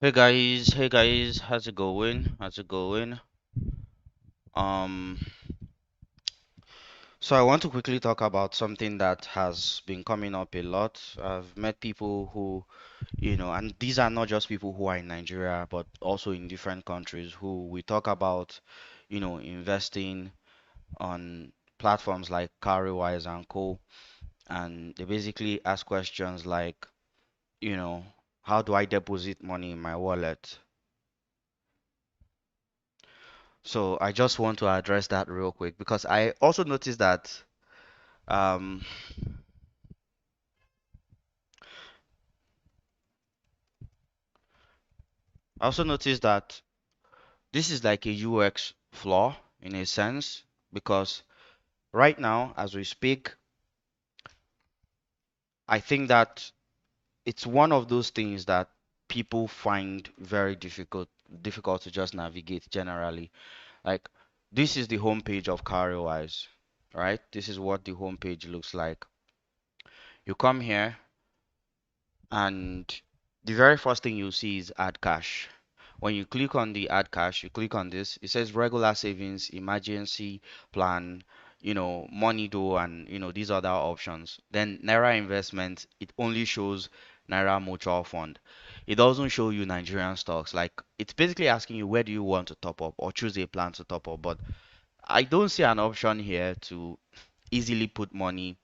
Hey guys, how's it going? How's it going? Um, so I want to quickly talk about something that has been coming up a lot. I've met people who, and these are not just people who are in Nigeria, but also in different countries who we talk about, investing on platforms like Cowrywise and Co. And they basically ask questions like, you know, how do I deposit money in my wallet? So I just want to address that real quick because I also noticed that um I also noticed that this is like a UX flaw in a sense because right now as we speak, I think that it's one of those things that people find very difficult to just navigate generally. Like this is the homepage of Cowrywise, right? This is what the homepage looks like. You come here and the very first thing you see is add cash. When you click on the add cash, you click on this, it says regular savings, emergency plan, money though, and these other options. Then Naira investment, it only shows Naira mutual fund. It doesn't show you Nigerian stocks. Like it's basically asking you where do you want to top up or choose a plan to top up. But I don't see an option here to easily put money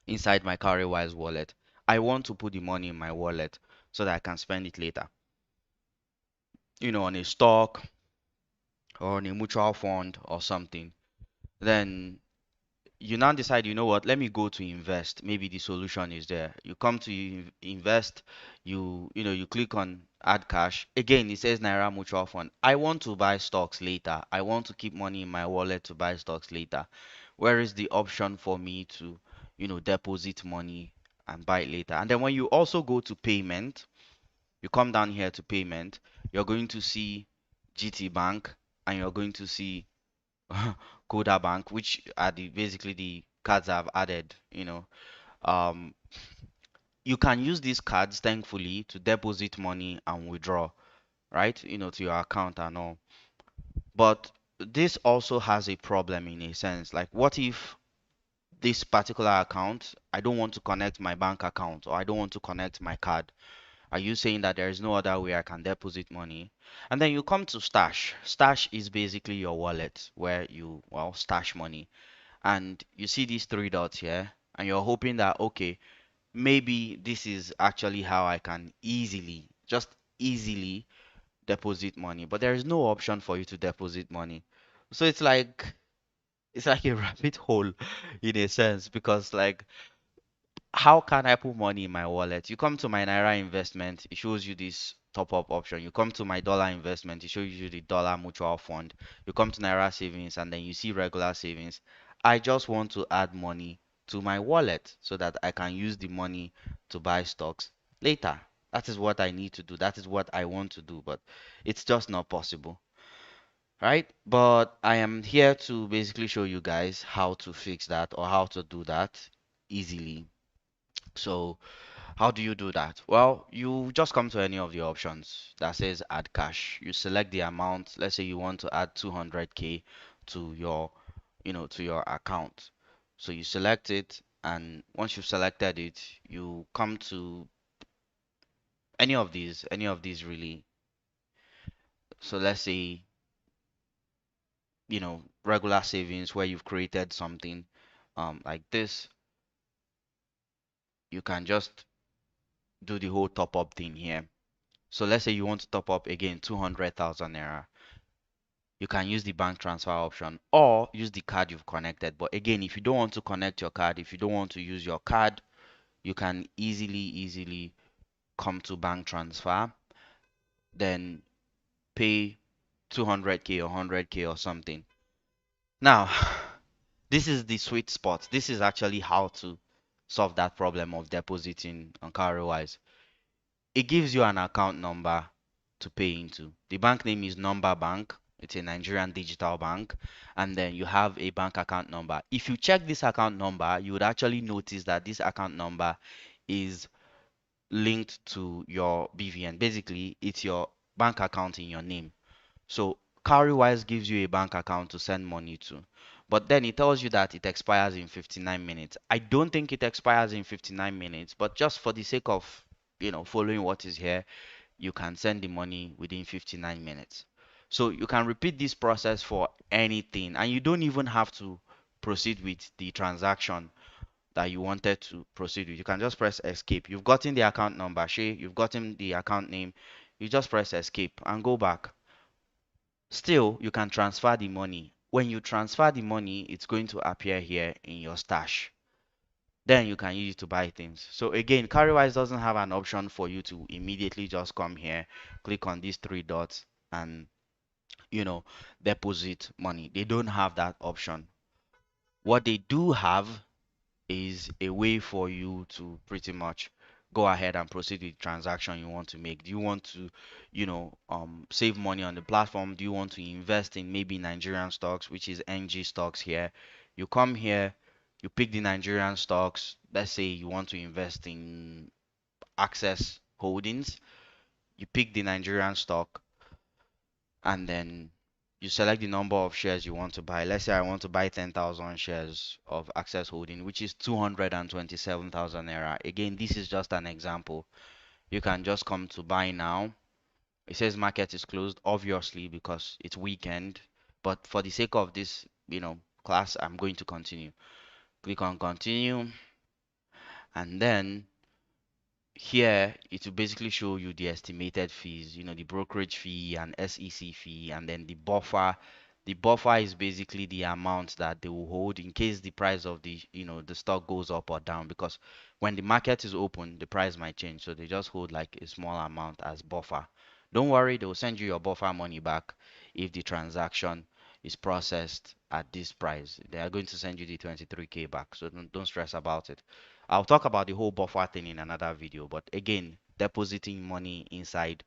inside my Cowrywise wallet. I want to put the money in my wallet so that I can spend it later. On a stock or on a mutual fund or something. Then you now decide, you know what, let me go to invest. Maybe the solution is there. You come to invest, you click on add cash. Again, it says Naira Mutual Fund. I want to buy stocks later. I want to keep money in my wallet to buy stocks later. Where is the option for me to, deposit money and buy it later? And then when you also go to payment, you come down here to payment, you're going to see GT Bank and you're going to see Koda Bank, which are basically the cards I've added. Um, you can use these cards, thankfully, to deposit money and withdraw, right? To your account and all. But this also has a problem in a sense. Like, what if this particular account, I don't want to connect my bank account or I don't want to connect my card? Are you saying that there is no other way I can deposit money? And then you come to stash. Stash is basically your wallet where you, well, stash money. And you see these three dots here, and you're hoping that, okay, maybe this is actually how I can just easily deposit money. But there is no option for you to deposit money. So it's like a rabbit hole in a sense because like how can I put money in my wallet? You come to my Naira investment, it shows you this top up option. You come to my dollar investment, it shows you the dollar mutual fund. You come to Naira savings and then you see regular savings. I just want to add money to my wallet so that I can use the money to buy stocks later. That is what I need to do. That is what I want to do, but it's just not possible, right? But I am here to basically show you guys how to fix that or how to do that easily. So, how do you do that? Well, you just come to any of the options that says add cash. You select the amount. Let's say you want to add 200K to your account. So you select it, and once you've selected it, you come to any of these really. So let's say, regular savings where you've created something like this. You can just do the whole top up thing here. So let's say you want to top up again 200,000 naira. You can use the bank transfer option or use the card you've connected. But again, if you don't want to connect your card, if you don't want to use your card, you can easily come to bank transfer, then pay 200K or 100K or something. Now, this is the sweet spot. This is actually how to solve that problem of depositing on Cowrywise. It gives you an account number to pay into. The bank name is Number Bank. It's a Nigerian digital bank. And then you have a bank account number. If you check this account number, you would actually notice that this account number is linked to your BVN. Basically, it's your bank account in your name. So Cowrywise gives you a bank account to send money to. But then it tells you that it expires in 59 minutes. I don't think it expires in 59 minutes, but just for the sake of, following what is here, you can send the money within 59 minutes. So you can repeat this process for anything, and you don't even have to proceed with the transaction that you wanted to proceed with. You can just press escape. You've gotten the account number, Shay, you've gotten the account name. You just press escape and go back. Still, you can transfer the money. When you transfer the money, it's going to appear here in your stash. Then you can use it to buy things. So again, Carrywise doesn't have an option for you to immediately just come here, click on these three dots, and you know, deposit money. They don't have that option. What they do have is a way for you to pretty much go ahead and proceed with the transaction you want to make. Do you want to, save money on the platform? Do you want to invest in maybe Nigerian stocks, which is NG stocks here? You come here, you pick the Nigerian stocks. Let's say you want to invest in Access Holdings. You pick the Nigerian stock and then you select the number of shares you want to buy. Let's say I want to buy 10,000 shares of Access Holding, which is 227,000 naira. Again, this is just an example. You can just come to buy now. It says market is closed, obviously, because it's weekend. But for the sake of this, class, I'm going to continue. Click on continue, and then here it will basically show you the estimated fees, the brokerage fee and SEC fee, and then the buffer. The buffer is basically the amount that they will hold in case the price of the stock goes up or down, because when the market is open, the price might change. So they just hold like a small amount as buffer. Don't worry, they will send you your buffer money back if the transaction is processed at this price. They are going to send you the 23K back. So don't stress about it. I'll talk about the whole buffer thing in another video, but again, depositing money inside,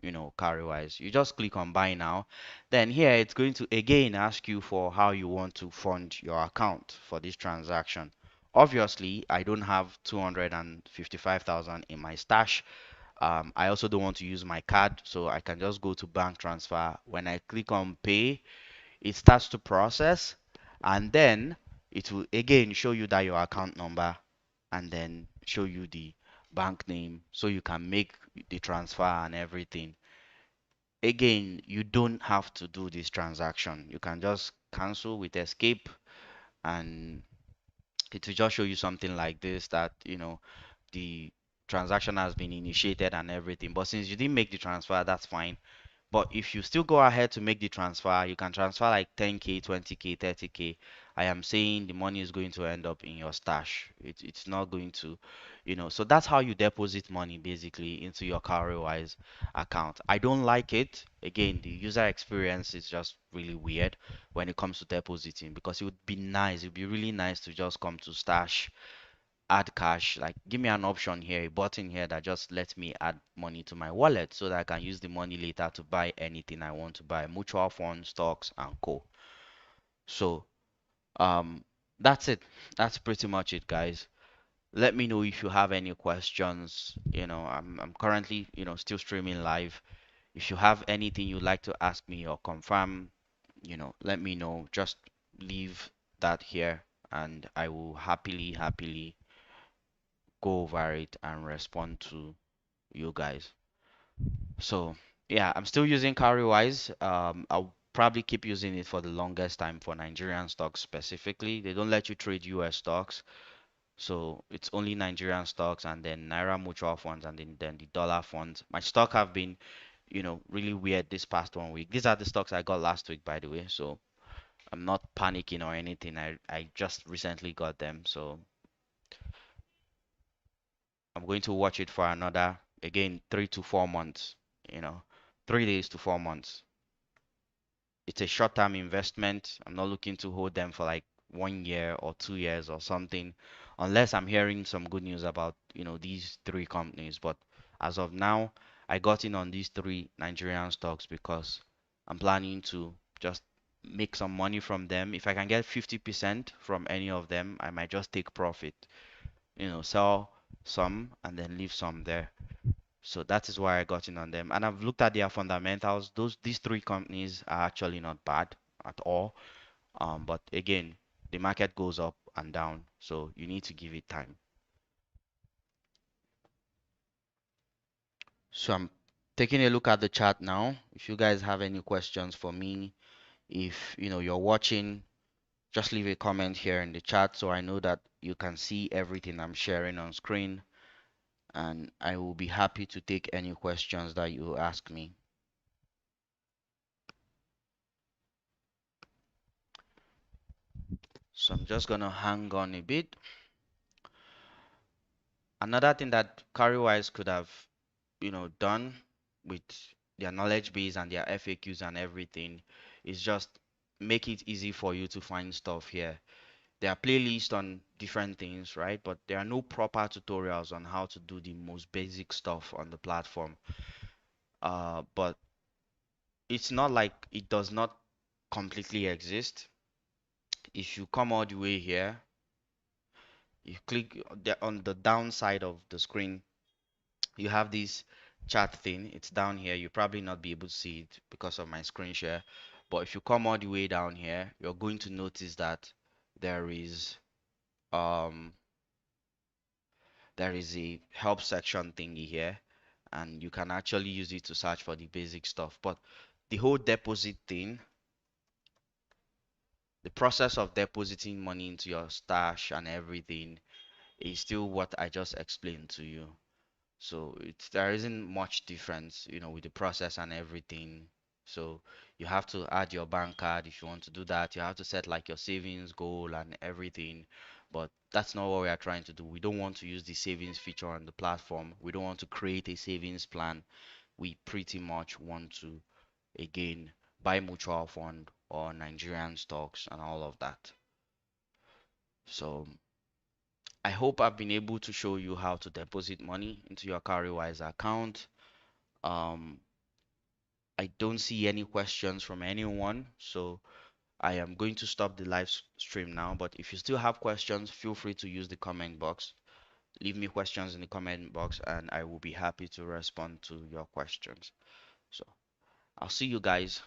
Cowrywise. You just click on buy now. Then here it's going to again ask you for how you want to fund your account for this transaction. Obviously, I don't have 255,000 in my stash. I also don't want to use my card, so I can just go to bank transfer. When I click on pay, it starts to process, and then it will again show you that your account number and then show you the bank name so you can make the transfer and everything. Again, you don't have to do this transaction. You can just cancel with escape, and it will just show you something like this, that the transaction has been initiated and everything. But since you didn't make the transfer, that's fine. But if you still go ahead to make the transfer, you can transfer like 10K, 20K, 30K. I am saying the money is going to end up in your stash. It's not going to, so that's how you deposit money basically into your Cowrywise account. I don't like it. Again, the user experience is just really weird when it comes to depositing, because it would be nice, it would be really nice to just come to stash, add cash, like give me an option here, a button here that just lets me add money to my wallet so that I can use the money later to buy anything I want to buy, mutual funds, stocks, and co. So um that's it. That's pretty much it, guys. Let me know if you have any questions. I'm currently, still streaming live. If you have anything you'd like to ask me or confirm, let me know. Just leave that here and I will happily go over it and respond to you guys. So yeah, I'm still using Cowrywise. I'll probably keep using it for the longest time for Nigerian stocks specifically. They don't let you trade US stocks, so it's only Nigerian stocks and then Naira mutual funds and then the dollar funds. My stock have been, really weird this past 1 week. These are the stocks I got last week, by the way. So I'm not panicking or anything. I just recently got them, so I'm going to watch it for another, again, 3 to 4 months, you know, 3 days to 4 months. It's a short-term investment. I'm not looking to hold them for like 1 year or 2 years or something, unless I'm hearing some good news about, these three companies. But as of now, I got in on these three Nigerian stocks because I'm planning to just make some money from them. If I can get 50% from any of them, I might just take profit, sell some and then leave some there. So that is why I got in on them. And I've looked at their fundamentals. These three companies are actually not bad at all. But again, the market goes up and down, so you need to give it time. So I'm taking a look at the chat now. If you guys have any questions for me, if you're watching, just leave a comment here in the chat so I know that you can see everything I'm sharing on screen, and I will be happy to take any questions that you ask me. So I'm just gonna hang on a bit. Another thing that Cowrywise could have, done with their knowledge base and their FAQs and everything is just make it easy for you to find stuff here. There are playlists on different things, right? But there are no proper tutorials on how to do the most basic stuff on the platform. But it's not like it does not completely exist. If you come all the way here, you click on the downside of the screen, you have this chat thing. It's down here. You probably not be able to see it because of my screen share. But if you come all the way down here, you're going to notice that there is um there is a help section thingy here, and you can actually use it to search for the basic stuff. But the whole deposit thing, the process of depositing money into your stash and everything is still what I just explained to you. So there isn't much difference, with the process and everything. So you have to add your bank card if you want to do that. You have to set like your savings goal and everything. But that's not what we are trying to do. We don't want to use the savings feature on the platform. We don't want to create a savings plan. We pretty much want to, again, buy mutual fund or Nigerian stocks and all of that. So I hope I've been able to show you how to deposit money into your Cowrywise account. Um, I don't see any questions from anyone, so I am going to stop the live stream now. But if you still have questions, feel free to use the comment box. Leave me questions in the comment box, and I will be happy to respond to your questions. So I'll see you guys